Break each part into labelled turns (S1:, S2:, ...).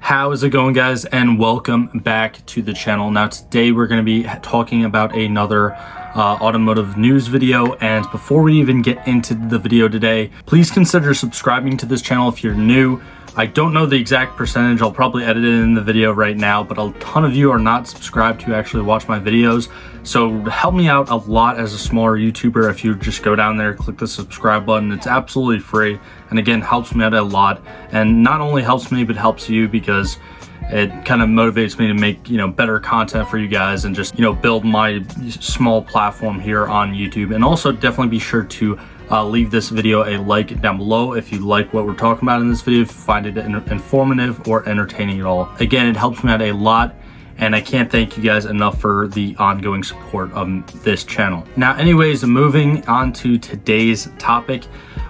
S1: How's it going, guys, and welcome back to the channel. Now today we're going to be talking about another automotive news video, and before we even get into the video today, please consider subscribing to this channel if you're new. I don't know the exact percentage, I'll probably edit it in the video right now, but a ton of you are not subscribed to actually watch my videos, so help me out a lot as a smaller YouTuber if you just go down there, click the subscribe button. It's absolutely free, and again, helps me out a lot, and not only helps me, but helps you because it kind of motivates me to make, better content for you guys and just, build my small platform here on YouTube. And also definitely be sure to leave this video a like down below if you like what we're talking about in this video, if you find it informative or entertaining at all. Again, it helps me out a lot, and I can't thank you guys enough for the ongoing support of this channel. Now, anyways, moving on to today's topic,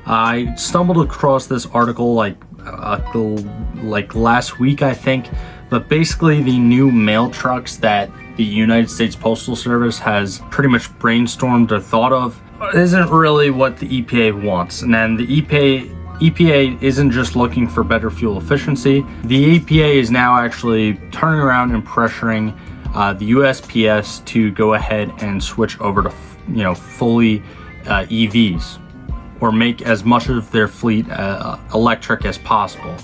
S1: I stumbled across this article like last week, I think, but basically the new mail trucks that the United States Postal Service has pretty much brainstormed or thought of isn't really what the EPA wants. And then the EPA isn't just looking for better fuel efficiency. The EPA is now actually turning around and pressuring the USPS to go ahead and switch over to fully EVs, or make as much of their fleet electric as possible.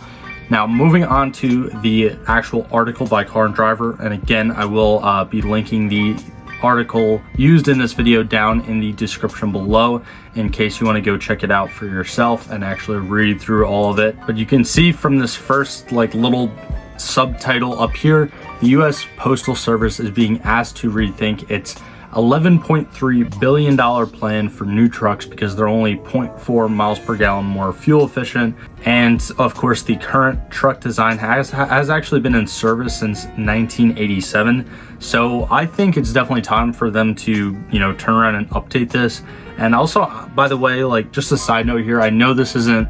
S1: Now, moving on to the actual article by Car and Driver, and again, I will be linking the article used in this video down in the description below in case you want to go check it out for yourself and actually read through all of it. But you can see from this first little subtitle up here, the US Postal Service is being asked to rethink its $11.3 billion plan for new trucks because they're only 0.4 miles per gallon more fuel efficient. And of course, the current truck design has actually been in service since 1987. So I think it's definitely time for them to, turn around and update this. And also, by the way, just a side note here, I know this isn't,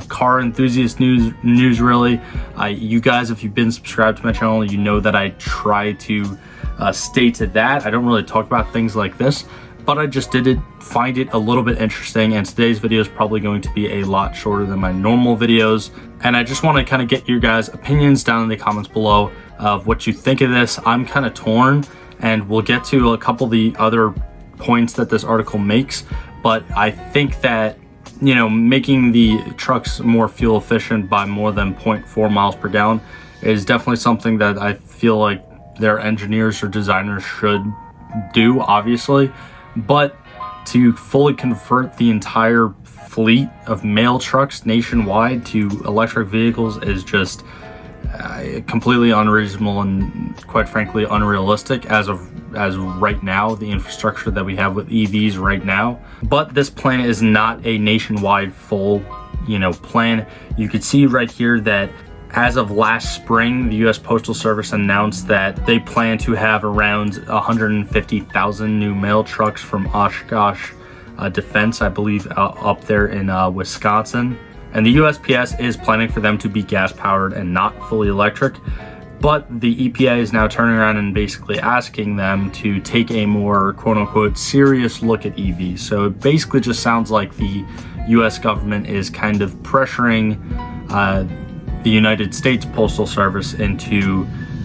S1: car enthusiast news really. You guys, if you've been subscribed to my channel, you know that I try to stay to that. I don't really talk about things like this, but I just find it a little bit interesting, and today's video is probably going to be a lot shorter than my normal videos. And I just want to kind of get your guys' opinions down in the comments below of what you think of this. I'm kind of torn, and we'll get to a couple of the other points that this article makes, but I think that making the trucks more fuel efficient by more than 0.4 miles per gallon is definitely something that I feel like their engineers or designers should do, obviously. But to fully convert the entire fleet of mail trucks nationwide to electric vehicles is just completely unreasonable and, quite frankly, unrealistic as right now, the infrastructure that we have with EVs right now. But this plan is not a nationwide full plan. You could see right here that as of last spring, the US Postal Service announced that they plan to have around 150,000 new mail trucks from Oshkosh Defense, I believe, up there in Wisconsin. And the USPS is planning for them to be gas-powered and not fully electric. But the EPA is now turning around and basically asking them to take a more quote-unquote serious look at EVs. So it basically just sounds like the US government is kind of pressuring the United States Postal Service into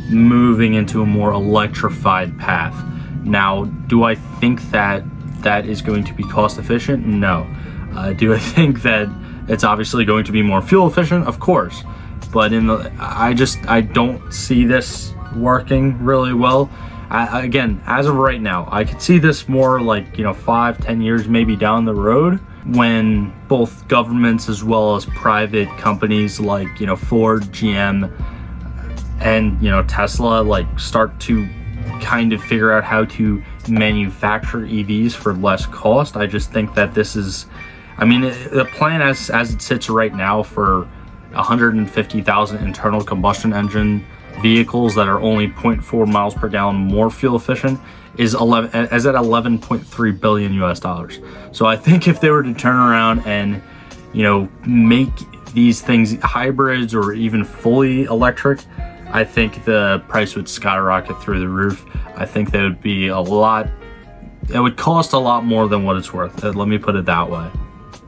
S1: moving into a more electrified path. Now, do I think that that is going to be cost efficient? No. Do I think that it's obviously going to be more fuel efficient? Of course. But I don't see this working really well. Again, as of right now, I could see this more 5-10 years maybe down the road, when both governments as well as private companies like Ford, GM, and Tesla start to kind of figure out how to manufacture EVs for less cost. I just think that this is, the plan as it sits right now for 150,000 internal combustion engine vehicles that are only 0.4 miles per gallon more fuel efficient is at $11.3 billion US dollars. So I think if they were to turn around and make these things hybrids or even fully electric, I think the price would skyrocket through the roof. I think that would cost a lot more than what it's worth. Let me put it that way.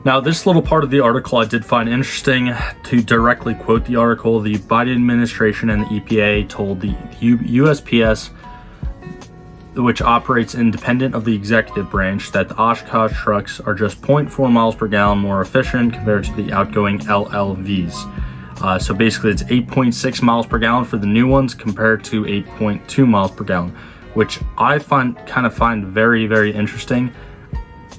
S1: Now, this little part of the article I did find interesting. To directly quote the article, the Biden administration and the EPA told the USPS, which operates independent of the executive branch, that the Oshkosh trucks are just 0.4 miles per gallon more efficient compared to the outgoing LLVs. So basically it's 8.6 miles per gallon for the new ones compared to 8.2 miles per gallon, which I find very, very interesting.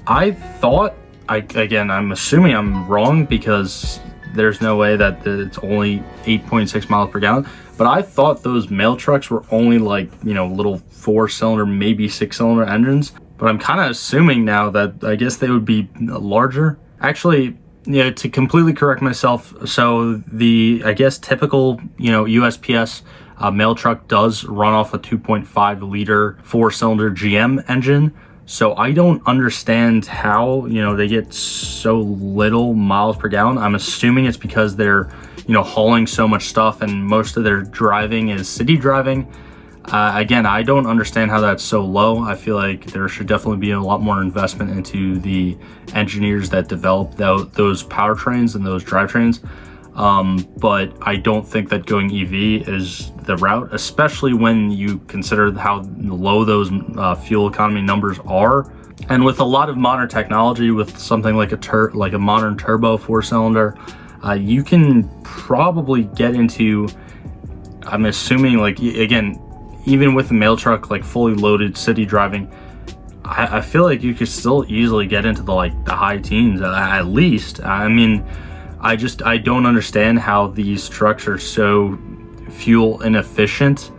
S1: I thought, I'm assuming I'm wrong because there's no way that it's only 8.6 miles per gallon, but I thought those mail trucks were only like, little 4-cylinder, maybe 6-cylinder engines. But I'm kind of assuming now that I guess they would be larger. Actually, to completely correct myself, so the, typical, USPS mail truck does run off a 2.5 liter 4-cylinder GM engine. So I don't understand how, they get so little miles per gallon. I'm assuming it's because they're, hauling so much stuff and most of their driving is city driving. Again, I don't understand how that's so low. I feel like there should definitely be a lot more investment into the engineers that develop those powertrains and those drivetrains. But I don't think that going EV is the route, especially when you consider how low those fuel economy numbers are. And with a lot of modern technology, with something like a modern turbo 4-cylinder, you can probably get into, I'm assuming, again, even with a mail truck, fully loaded city driving, I feel like you could still easily get into the high teens at least. I mean, I don't understand how these trucks are so fuel inefficient.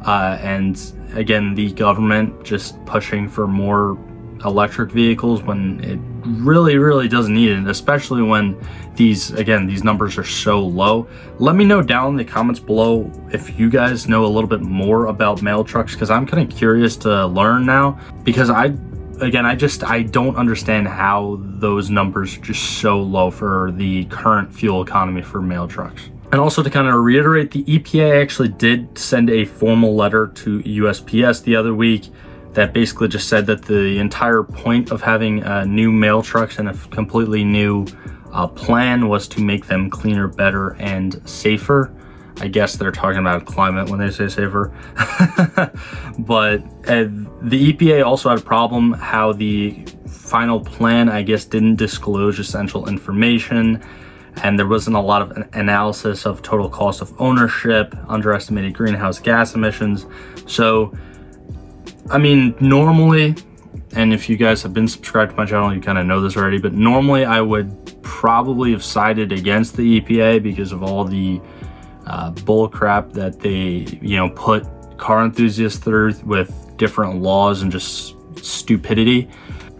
S1: And again, the government just pushing for more electric vehicles when it really, really doesn't need it, especially when these numbers are so low. Let me know down in the comments below if you guys know a little bit more about mail trucks, because I'm kind of curious to learn now, because I don't understand how those numbers are just so low for the current fuel economy for mail trucks. And also to kind of reiterate, the EPA actually did send a formal letter to USPS the other week that basically just said that the entire point of having new mail trucks and a completely new plan was to make them cleaner, better, and safer. I guess they're talking about climate when they say safer. But the EPA also had a problem how the final plan, didn't disclose essential information, and there wasn't a lot of analysis of total cost of ownership, underestimated greenhouse gas emissions. So, I mean, normally, and if you guys have been subscribed to my channel, you kind of know this already, but normally I would probably have sided against the EPA because of all the bull crap that they, put car enthusiasts through with different laws and just stupidity.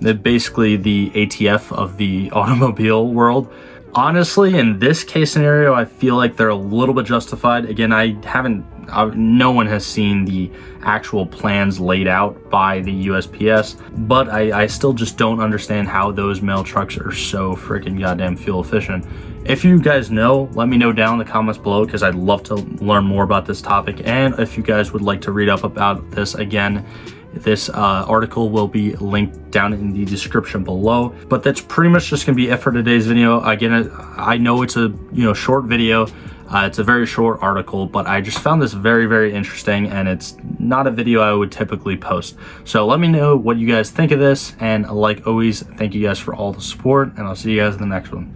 S1: They're basically the ATF of the automobile world. Honestly, in this case scenario, I feel like they're a little bit justified. Again, no one has seen the actual plans laid out by the USPS, but I still just don't understand how those mail trucks are so freaking goddamn fuel efficient. If you guys know, let me know down in the comments below, because I'd love to learn more about this topic. And if you guys would like to read up about this again, this article will be linked down in the description below. But that's pretty much just gonna be it for today's video. Again, I know it's a short video. It's a very short article, but I just found this very, very interesting, and it's not a video I would typically post. So let me know what you guys think of this, and like always, thank you guys for all the support, and I'll see you guys in the next one.